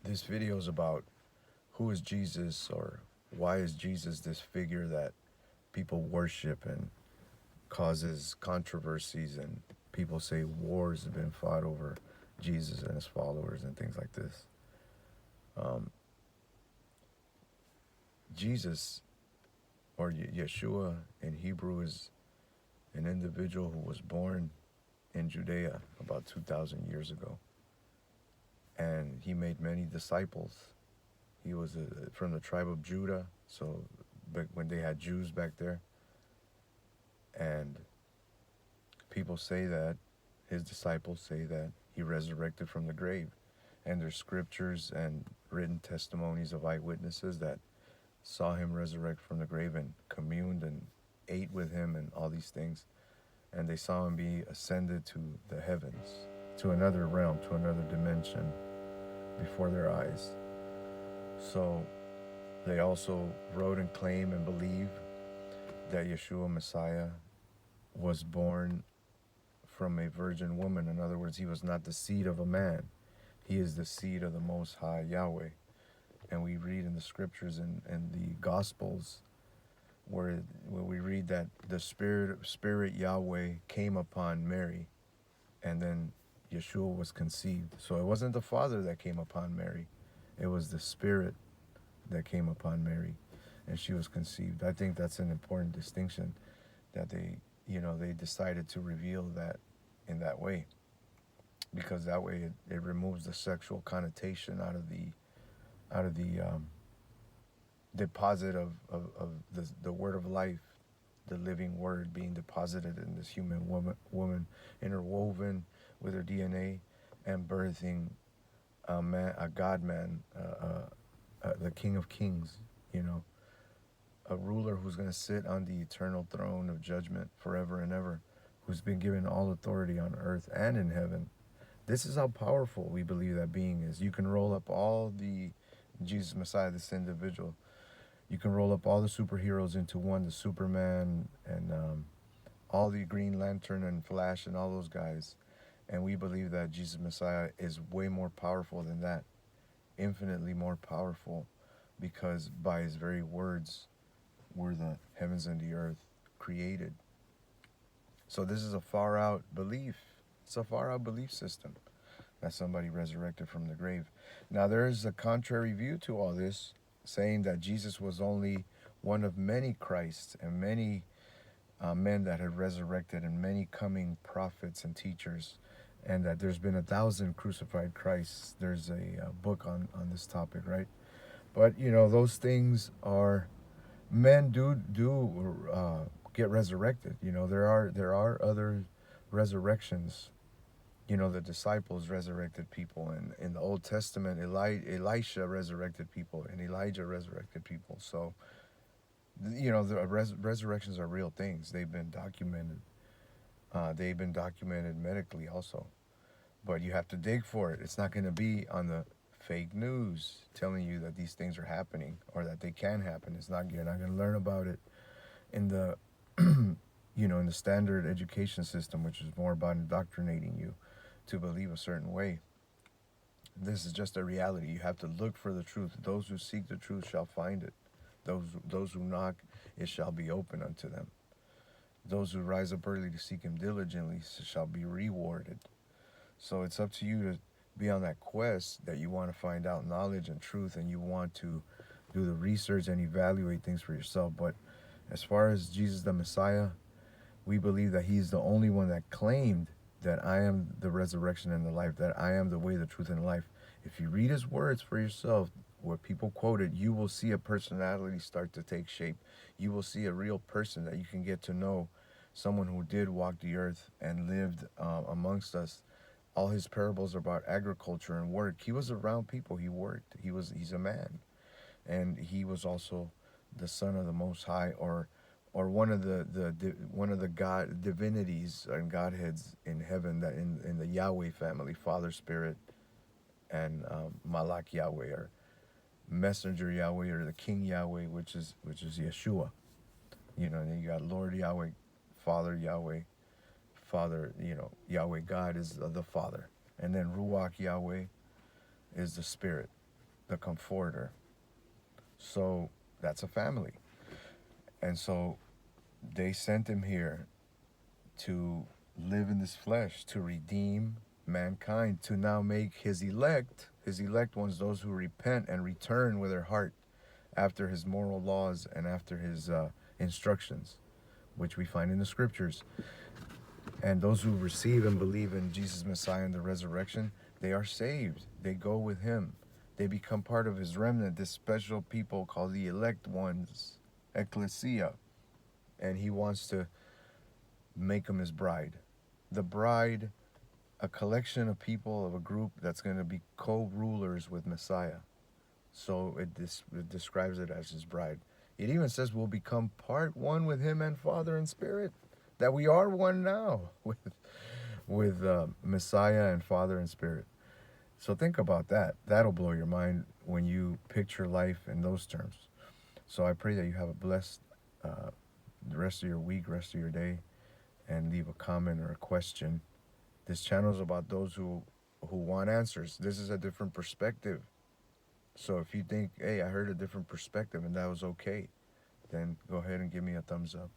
This video is about who is Jesus, or why is Jesus this figure that people worship and causes controversies, and people say wars have been fought over Jesus and his followers and things like this. Um, Jesus, or Yeshua in Hebrew, is an individual who was born in Judea about 2,000 years ago. And he made many disciples. He was from the tribe of Judah, so back when they had Jews back there. And people say that, his disciples say that he resurrected from the grave. And there's scriptures and written testimonies of eyewitnesses that saw him resurrect from the grave and communed and ate with him and all these things. And they saw him be ascended to the heavens, to another realm, to another dimension before their eyes. So they also wrote and claim and believe that Yeshua Messiah was born from a virgin woman. In other words, he was not the seed of a man. He is the seed of the Most High Yahweh. And we read in the scriptures and the Gospels where we read that the Spirit Yahweh came upon Mary, and then Yeshua was conceived. So it wasn't the Father that came upon Mary. It was the Spirit that came upon Mary, and she was conceived. I think that's an important distinction that they decided to reveal that in that way, because that way it removes the sexual connotation out of the deposit of the word of life, the living word being deposited in this human woman interwoven with her DNA, and birthing a man, a God man, the King of Kings, you know, a ruler who's going to sit on the eternal throne of judgment forever and ever, who's been given all authority on earth and in heaven. This is how powerful we believe that being is. You can roll up all the Jesus Messiah, this individual. You can roll up all the superheroes into one, the Superman and all the Green Lantern and Flash and all those guys. And we believe that Jesus Messiah is way more powerful than that, infinitely more powerful, because by his very words were the heavens and the earth created. So this is a far out belief. It's a far out belief system that somebody resurrected from the grave. Now there is a contrary view to all this, saying that Jesus was only one of many Christs and many men that had resurrected, and many coming prophets and teachers, and that there's been 1,000 crucified Christs. There's a book on this topic, right? But those things are, men get resurrected. There are other resurrections. The disciples resurrected people, and in the Old Testament, Elisha resurrected people, and Elijah resurrected people. So the resurrections are real things. They've been documented. They've been documented medically also, but you have to dig for it. It's not going to be on the fake news telling you that these things are happening or that they can happen. You're not going to learn about it in the in the standard education system, which is more about indoctrinating you to believe a certain way. This is just a reality. You have to look for the truth. Those who seek the truth shall find it. Those who knock, it shall be open unto them. Those who rise up early to seek him diligently shall be rewarded. So it's up to you to be on that quest that you want to find out knowledge and truth, and you want to do the research and evaluate things for yourself. But as far as Jesus the Messiah, we believe that he's the only one that claimed that I am the resurrection and the life, that I am the way, the truth, and the life. If you read his words for yourself, what people quoted, you will see a personality start to take shape. You will see a real person that you can get to know, someone who did walk the earth and lived amongst us. All his parables are about agriculture and work. He was around people. He worked. He's a man, and he was also the son of the Most High, or one of the God divinities and Godheads in heaven, that in the Yahweh family, Father, Spirit, and Malak Yahweh, or Messenger Yahweh, or the King Yahweh, which is Yeshua. And then you got Lord Yahweh, Father Yahweh, Father. Yahweh God is the Father, and then Ruach Yahweh is the Spirit. the Comforter. So that's a family. And so they sent him here to live in this flesh, to redeem mankind, to now make his elect ones, those who repent and return with their heart after his moral laws and after his instructions, which we find in the scriptures. And those who receive and believe in Jesus Messiah and the resurrection, they are saved. They go with him. They become part of his remnant, this special people called the elect ones, ecclesia. And he wants to make them his bride. The bride, a collection of people, of a group that's going to be co-rulers with Messiah. So it describes it as his bride. It even says we'll become part one with him and Father and Spirit. That we are one now with Messiah and Father and Spirit. So think about that. That'll blow your mind when you picture life in those terms. So I pray that you have a blessed the rest of your week, rest of your day, and leave a comment or a question. This channel is about those who want answers. This is a different perspective. So if you think, hey, I heard a different perspective and that was okay, then go ahead and give me a thumbs up.